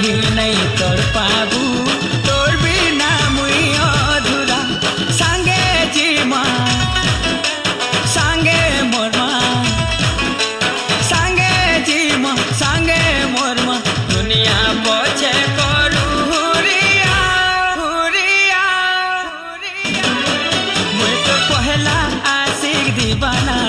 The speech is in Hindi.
कहीं नहीं कर पाबू तोर बिना मुई अधूरा संगे जीमा संगे मोरमा संगे जीमा संगे मोरमा दुनिया पछे करू हुरिया हुरिया हुरिया मुई तो पहला आशिक दीवाना